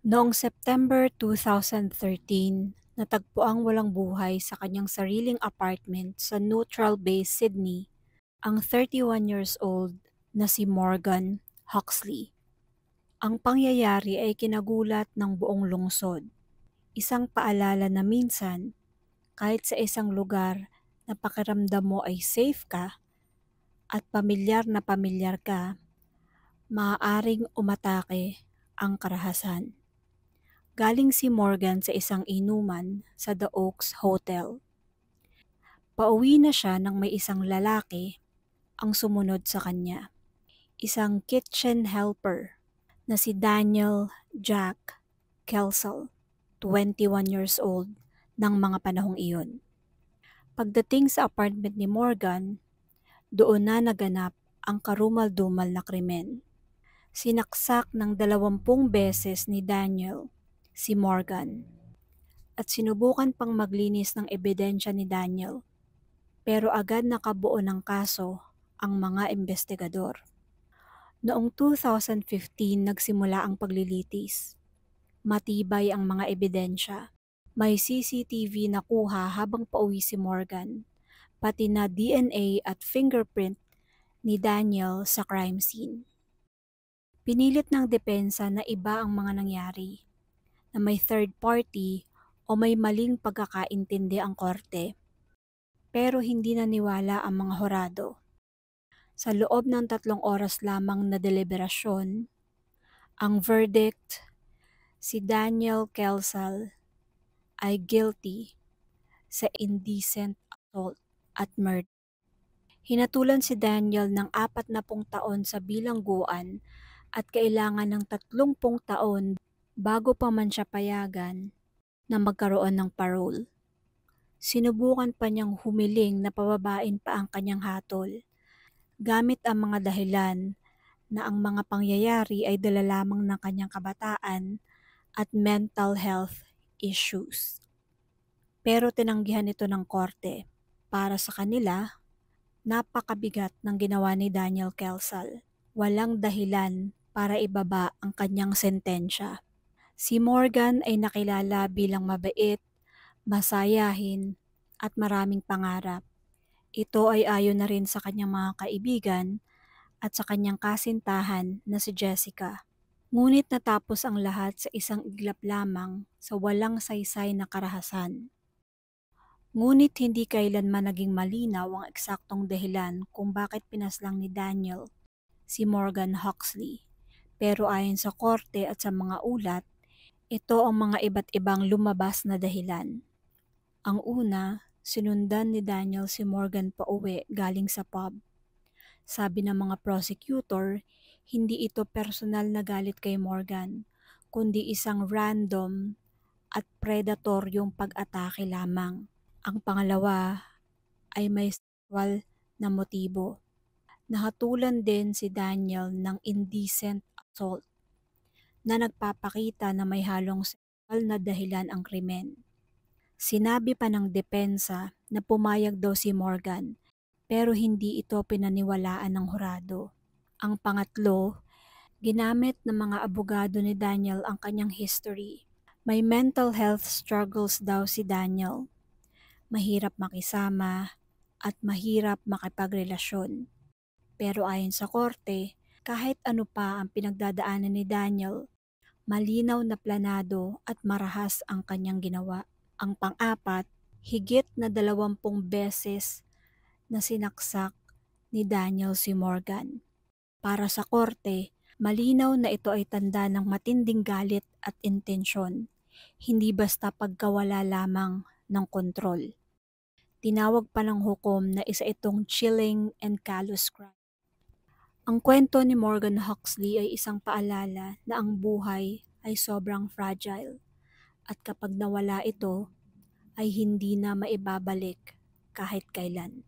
Noong September 2013, natagpo ang walang buhay sa kanyang sariling apartment sa Neutral Bay, Sydney, ang 31 years old na si Morgan Huxley. Ang pangyayari ay kinagulat ng buong lungsod. Isang paalala na minsan, kahit sa isang lugar na pakiramdam mo ay safe ka at pamilyar ka, maaaring umatake ang karahasan. Galing si Morgan sa isang inuman sa The Oaks Hotel. Pauwi na siya nang may isang lalaki ang sumunod sa kanya. Isang kitchen helper na si Daniel Jack Kelsall, 21 years old ng mga panahong iyon. Pagdating sa apartment ni Morgan, doon na naganap ang karumal-dumal na krimen. Sinaksak ng 20 beses ni Daniel si Morgan at sinubukan pang maglinis ng ebidensya ni Daniel, pero agad nakabuo ng kaso ang mga investigador. Noong 2015 nagsimula ang paglilitis. Matibay ang mga ebidensya. May CCTV na kuha habang pauwi si Morgan, pati na DNA at fingerprint ni Daniel sa crime scene. Pinilit ng depensa na iba ang mga nangyari, na may third party o may maling pagkakaintindi ang korte. Pero hindi naniwala ang mga hurado. Sa loob ng 3 oras lamang na deliberasyon, ang verdict, si Daniel Kelsall ay guilty sa indecent assault at murder. Hinatulan si Daniel ng 40 taon sa bilangguan at kailangan ng 30 taon bago pa man siya payagan na magkaroon ng parole. Sinubukan pa niyang humiling na pababain pa ang kanyang hatol, gamit ang mga dahilan na ang mga pangyayari ay dala lamang ng kanyang kabataan at mental health issues. Pero tinanggihan ito ng korte. Para sa kanila, napakabigat ng ginawa ni Daniel Kelsall. Walang dahilan para ibaba ang kanyang sentensya. Si Morgan ay nakilala bilang mabait, masayahin, at maraming pangarap. Ito ay ayon na rin sa kanyang mga kaibigan at sa kanyang kasintahan na si Jessica. Ngunit natapos ang lahat sa isang iglap lamang sa walang saysay na karahasan. Ngunit hindi kailanman naging malinaw ang eksaktong dahilan kung bakit pinaslang ni Daniel si Morgan Huxley. Pero ayon sa korte at sa mga ulat, ito ang mga iba't ibang lumabas na dahilan. Ang una, sinundan ni Daniel si Morgan pauwi galing sa pub. Sabi ng mga prosecutor, hindi ito personal na galit kay Morgan, kundi isang random at predatoryong pag-atake lamang. Ang pangalawa ay may sexual na motibo. Nahatulan din si Daniel ng indecent assault na nagpapakita na may halong sexual na dahilan ang krimen. Sinabi pa ng depensa na pumayag daw si Morgan, pero hindi ito pinaniwalaan ng hurado. Ang pangatlo, ginamit ng mga abogado ni Daniel ang kanyang history. May mental health struggles daw si Daniel. Mahirap makisama at mahirap makipagrelasyon. Pero ayon sa korte, kahit ano pa ang pinagdadaanan ni Daniel, malinaw na planado at marahas ang kanyang ginawa. Ang pang-apat, higit na 20 beses na sinaksak ni Daniel si Morgan. Para sa korte, malinaw na ito ay tanda ng matinding galit at intensyon, hindi basta pagkawala lamang ng kontrol. Tinawag pa ng hukom na isa itong chilling and callous crime. Ang kwento ni Morgan Huxley ay isang paalala na ang buhay ay sobrang fragile at kapag nawala ito ay hindi na maibabalik kahit kailan.